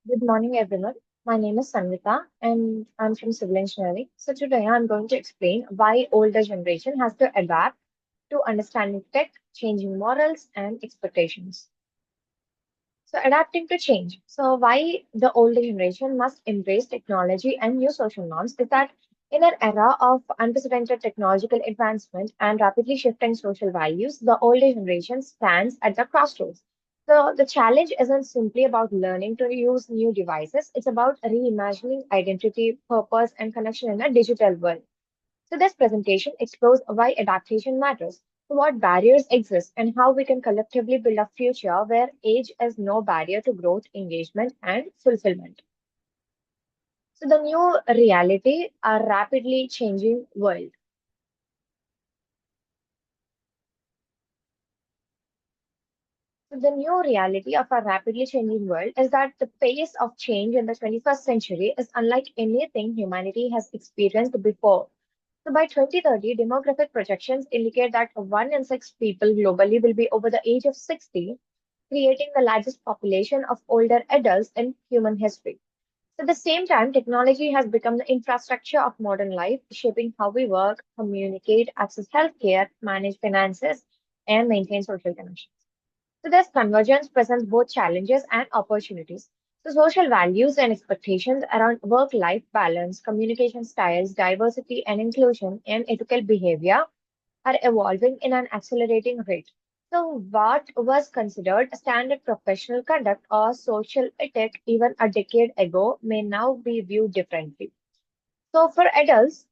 Good morning, everyone. My name is Sanvita and I'm from civil engineering. So today I'm going to explain why older generation has to adapt to understanding tech, changing morals and expectations. So adapting to change. So why the older generation must embrace technology and new social norms is that in an era of unprecedented technological advancement and rapidly shifting social values, the older generation stands at the crossroads. So the challenge isn't simply about learning to use new devices, it's about reimagining identity, purpose, and connection in a digital world. So this presentation explores why adaptation matters, what barriers exist, and how we can collectively build a future where age is no barrier to growth, engagement, and fulfillment. So the new reality, a rapidly changing world. So the new reality of our rapidly changing world is that the pace of change in the 21st century is unlike anything humanity has experienced before. So by 2030, demographic projections indicate that 1 in 6 people globally will be over the age of 60, creating the largest population of older adults in human history. At the same time, technology has become the infrastructure of modern life, shaping how we work, communicate, access healthcare, manage finances, and maintain social connections. So this convergence presents both challenges and opportunities. So social values and expectations around work-life balance, communication styles, diversity and inclusion, and ethical behavior are evolving in an accelerating rate. So what was considered standard professional conduct or social ethic even a decade ago may now be viewed differently. So for adults,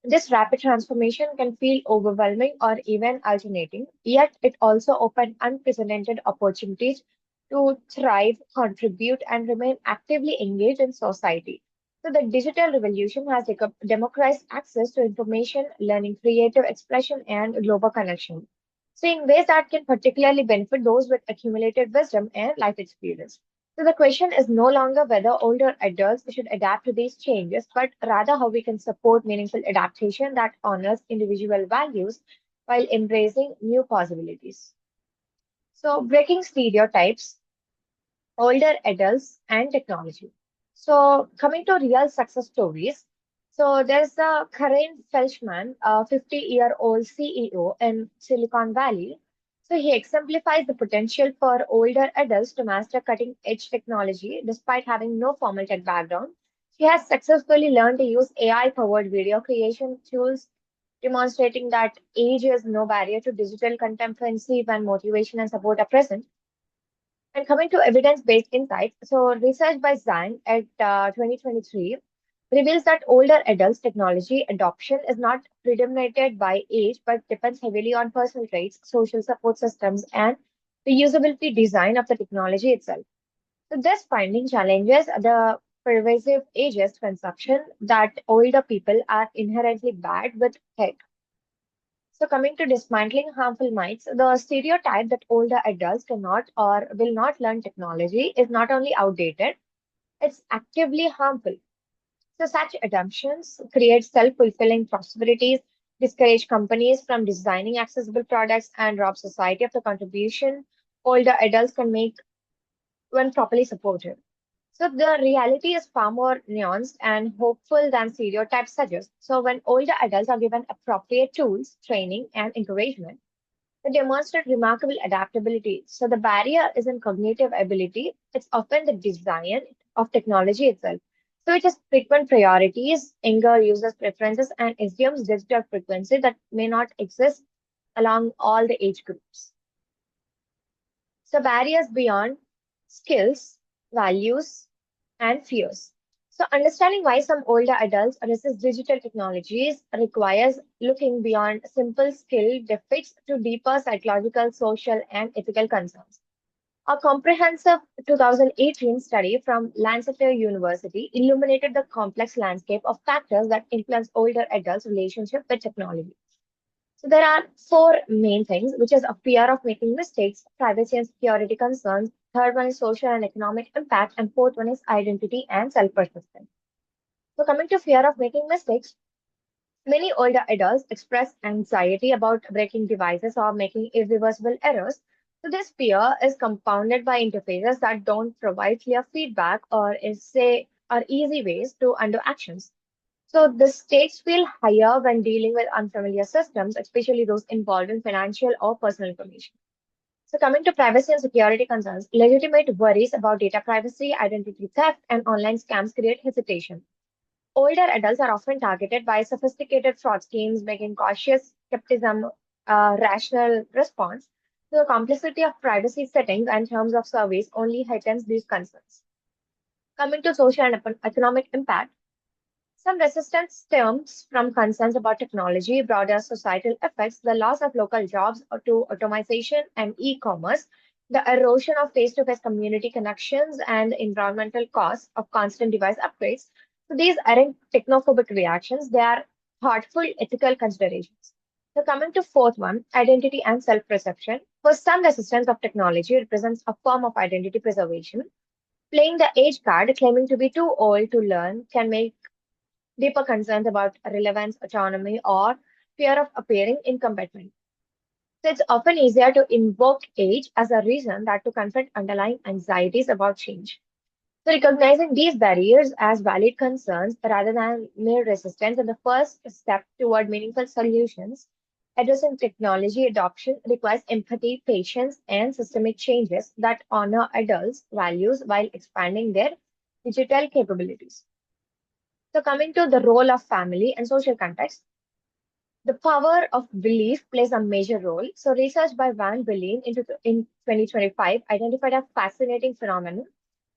this rapid transformation can feel overwhelming or even alternating, yet it also opens unprecedented opportunities to thrive, contribute, and remain actively engaged in society. So, the digital revolution has democratized access to information, learning, creative expression, and global connection. So, in ways that can particularly benefit those with accumulated wisdom and life experience. So the question is no longer whether older adults should adapt to these changes, but rather how we can support meaningful adaptation that honors individual values while embracing new possibilities. So breaking stereotypes, older adults and technology. So coming to real success stories. So there's the Karen Felshman, a 50-year-old CEO in Silicon Valley. So he exemplifies the potential for older adults to master cutting edge technology despite having no formal tech background. She has successfully learned to use AI powered video creation tools, demonstrating that age is no barrier to digital competency when motivation and support are present. And coming to evidence-based insights, so research by Zhang at 2023 reveals that older adults' technology adoption is not predominated by age, but depends heavily on personal traits, social support systems, and the usability design of the technology itself. So this finding challenges the pervasive ageist conception that older people are inherently bad with tech. So, coming to dismantling harmful myths, the stereotype that older adults cannot or will not learn technology is not only outdated, it's actively harmful. So, such assumptions create self fulfilling possibilities, discourage companies from designing accessible products, and rob society of the contribution older adults can make when properly supported. So the reality is far more nuanced and hopeful than stereotypes suggest. So when older adults are given appropriate tools, training, and encouragement, they demonstrate remarkable adaptability. So the barrier isn't cognitive ability, it's often the design of technology itself. So it is frequent priorities, anger users' preferences, and assumes digital frequency that may not exist along all the age groups. So barriers beyond skills, values, and fears. So understanding why some older adults resist digital technologies requires looking beyond simple skill defects to deeper psychological, social, and ethical concerns. A comprehensive 2018 study from Lancaster University illuminated the complex landscape of factors that influence older adults' relationship with technology. So there are four main things, which is a fear of making mistakes, privacy and security concerns. Third one is social and economic impact, and fourth one is identity and self-persistence. So coming to fear of making mistakes, many older adults express anxiety about breaking devices or making irreversible errors. So this fear is compounded by interfaces that don't provide clear feedback or is say or easy ways to undo actions. So the stakes feel higher when dealing with unfamiliar systems, especially those involving financial or personal information. So coming to privacy and security concerns, legitimate worries about data privacy, identity theft, and online scams create hesitation. Older adults are often targeted by sophisticated fraud schemes, making cautious skepticism a rational response. So the complexity of privacy settings and terms of service only heightens these concerns. Coming to social and economic impact, some resistance stems from concerns about technology, broader societal effects, the loss of local jobs to automation and e-commerce, the erosion of face-to-face community connections, and the environmental costs of constant device upgrades. So these aren't technophobic reactions, they are thoughtful ethical considerations. So coming to fourth one, identity and self-perception. For some, resistance of technology represents a form of identity preservation. Playing the age card, claiming to be too old to learn, can make deeper concerns about relevance, autonomy, or fear of appearing incompetent. So it's often easier to invoke age as a reason than to confront underlying anxieties about change. So recognizing these barriers as valid concerns rather than mere resistance is the first step toward meaningful solutions. Addressing technology adoption requires empathy, patience, and systemic changes that honor adults' values while expanding their digital capabilities. So, coming to the role of family and social context, the power of belief plays a major role. So, research by Van Belin in 2025 identified a fascinating phenomenon.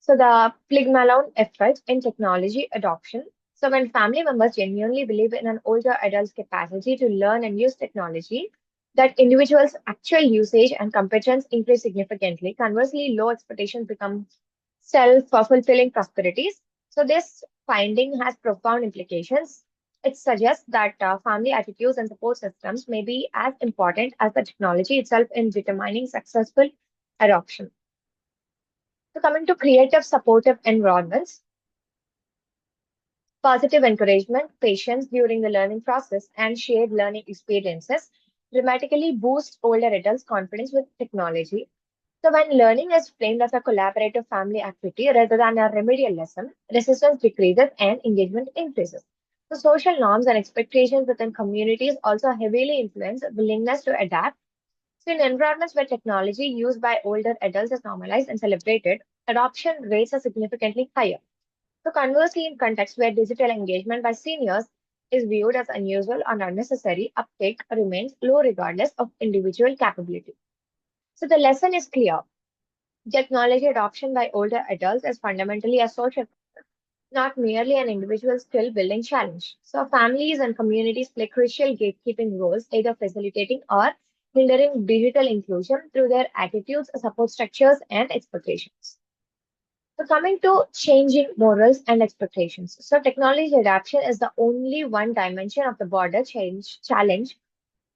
So, the Pygmalion effect in technology adoption. So, when family members genuinely believe in an older adult's capacity to learn and use technology, that individual's actual usage and competence increase significantly. Conversely, low expectations become self-fulfilling prosperities. So this finding has profound implications. It suggests that family attitudes and support systems may be as important as the technology itself in determining successful adoption. So coming to creative supportive environments, positive encouragement, patience during the learning process, and shared learning experiences dramatically boost older adults' confidence with technology. So when learning is framed as a collaborative family activity rather than a remedial lesson, resistance decreases and engagement increases. So social norms and expectations within communities also heavily influence willingness to adapt. So in environments where technology used by older adults is normalized and celebrated, adoption rates are significantly higher. So conversely, in contexts where digital engagement by seniors is viewed as unusual and unnecessary, uptake remains low regardless of individual capability. So the lesson is clear. Technology adoption by older adults is fundamentally a social, not merely an individual skill building challenge. So, families and communities play crucial gatekeeping roles, either facilitating or hindering digital inclusion through their attitudes, support structures, and expectations. So, coming to changing morals and expectations. So, technology adoption is the only one dimension of the border change challenge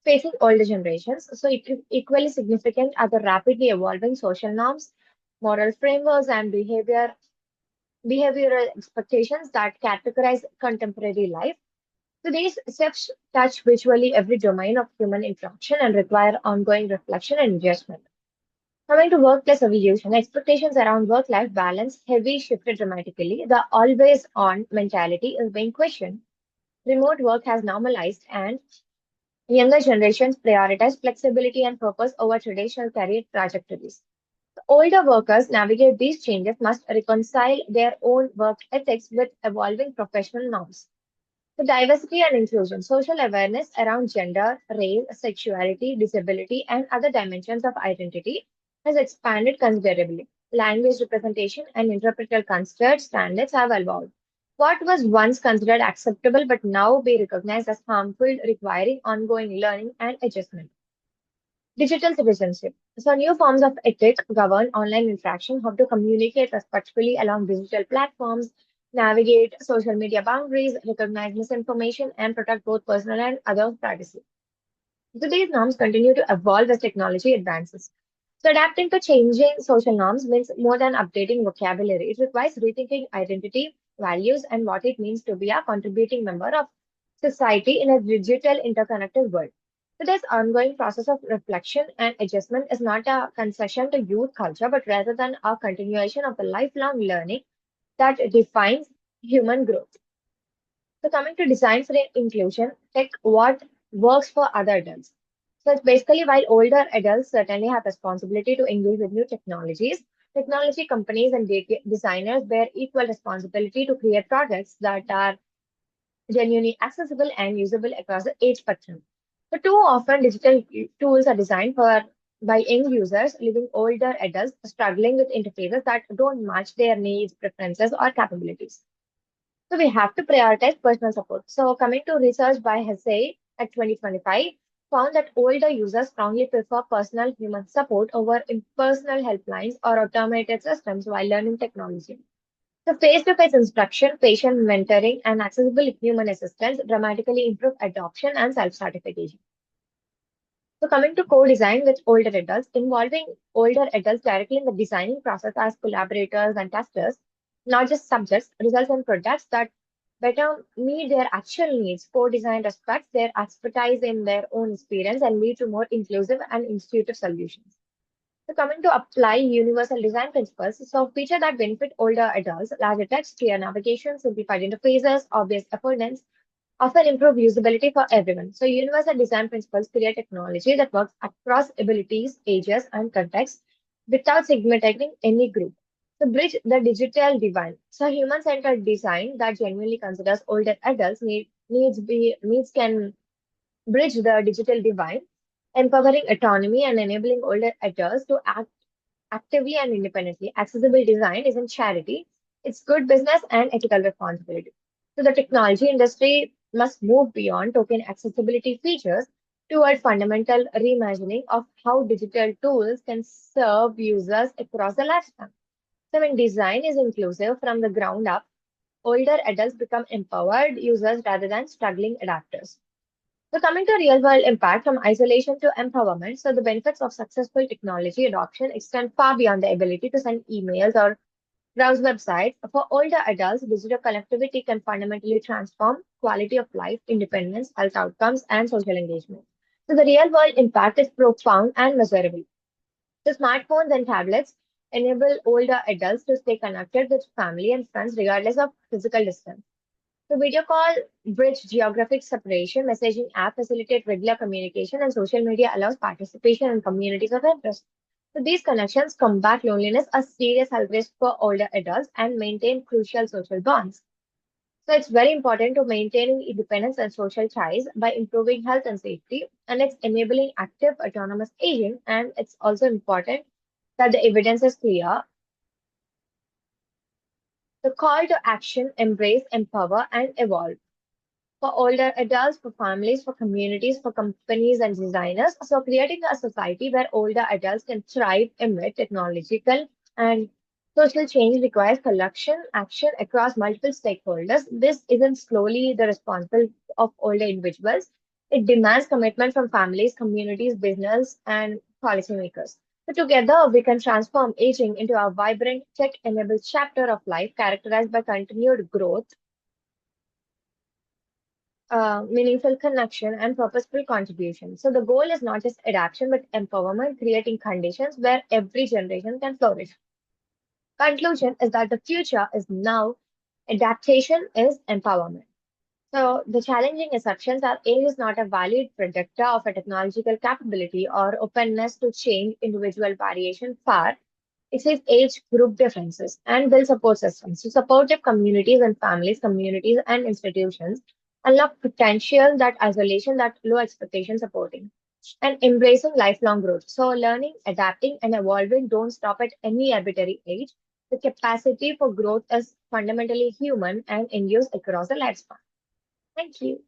facing older generations. So, equally significant are the rapidly evolving social norms, moral frameworks, and behavioral expectations that characterize contemporary life. So these shifts touch virtually every domain of human interaction and require ongoing reflection and adjustment. Coming to workplace evolution, expectations around work-life balance heavy shifted dramatically. The always-on mentality is being questioned. Remote work has normalized, and younger generations prioritize flexibility and purpose over traditional career trajectories. Older workers navigate these changes must reconcile their own work ethics with evolving professional norms. The diversity and inclusion, social awareness around gender, race, sexuality, disability, and other dimensions of identity has expanded considerably. Language representation and interpretal considered standards have evolved. What was once considered acceptable but now be recognized as harmful, requiring ongoing learning and adjustment. Digital citizenship. So, new forms of ethics govern online interaction, how to communicate respectfully along digital platforms, navigate social media boundaries, recognize misinformation, and protect both personal and other privacy. So, these norms continue to evolve as technology advances. So, adapting to changing social norms means more than updating vocabulary. It requires rethinking identity, values, and what it means to be a contributing member of society in a digital interconnected world. So this ongoing process of reflection and adjustment is not a concession to youth culture, but rather than a continuation of the lifelong learning that defines human growth. So coming to design for inclusion, take what works for other adults. So it's basically while older adults certainly have responsibility to engage with new technologies, technology companies and designers bear equal responsibility to create products that are genuinely accessible and usable across the age spectrum. So too often digital tools are designed for by young users, leaving older adults struggling with interfaces that don't match their needs, preferences, or capabilities. So we have to prioritize personal support. So coming to research by Hesse at 2025 found that older users strongly prefer personal human support over impersonal helplines or automated systems while learning technology. So face-to-face instruction, patient mentoring, and accessible human assistance dramatically improve adoption and self-certification. So coming to co-design with older adults, involving older adults directly in the designing process as collaborators and testers, not just subjects, results in products that better meet their actual needs. Co-design respects their expertise in their own experience and lead to more inclusive and intuitive solutions. So coming to apply universal design principles, so feature that benefit older adults, larger text, clear navigation, simplified interfaces, obvious affordances, often improve usability for everyone. So universal design principles create technology that works across abilities, ages, and contexts without stigmatizing any group. So bridge the digital divide. So human-centered design that genuinely considers older adults needs can bridge the digital divide, empowering autonomy and enabling older adults to act actively and independently. Accessible design isn't charity, it's good business and ethical responsibility. So the technology industry must move beyond token accessibility features toward fundamental reimagining of how digital tools can serve users across the lifespan. So when design is inclusive from the ground up, older adults become empowered users rather than struggling adapters. So coming to real world impact from isolation to empowerment, so the benefits of successful technology adoption extend far beyond the ability to send emails or browse websites. For older adults, digital connectivity can fundamentally transform quality of life, independence, health outcomes, and social engagement. So the real world impact is profound and measurable. So smartphones and tablets enable older adults to stay connected with family and friends regardless of physical distance. The video call bridge geographic separation, messaging app facilitate regular communication, and social media allows participation in communities of interest. So these connections combat loneliness, a serious health risk for older adults, and maintain crucial social bonds. So it's very important to maintaining independence and social ties by improving health and safety, and it's enabling active autonomous aging. And it's also important that the evidence is clear. The call to action, embrace, empower, and evolve for older adults, for families, for communities, for companies and designers. So creating a society where older adults can thrive amid technological and social change requires collection action across multiple stakeholders. This isn't solely the responsibility of older individuals. It demands commitment from families, communities, business, and policymakers. So together, we can transform aging into a vibrant, tech-enabled chapter of life characterized by continued growth, meaningful connection, and purposeful contribution. So the goal is not just adaptation, but empowerment, creating conditions where every generation can flourish. Conclusion is that the future is now, adaptation is empowerment. So the challenging assumptions are age is not a valid predictor of a technological capability or openness to change individual variation far. It says age group differences and build support systems. So supportive communities and families, communities and institutions unlock potential that isolation, that low expectation supporting. And embracing lifelong growth. So learning, adapting, and evolving don't stop at any arbitrary age. The capacity for growth is fundamentally human and endures across the lifespan. Thank you.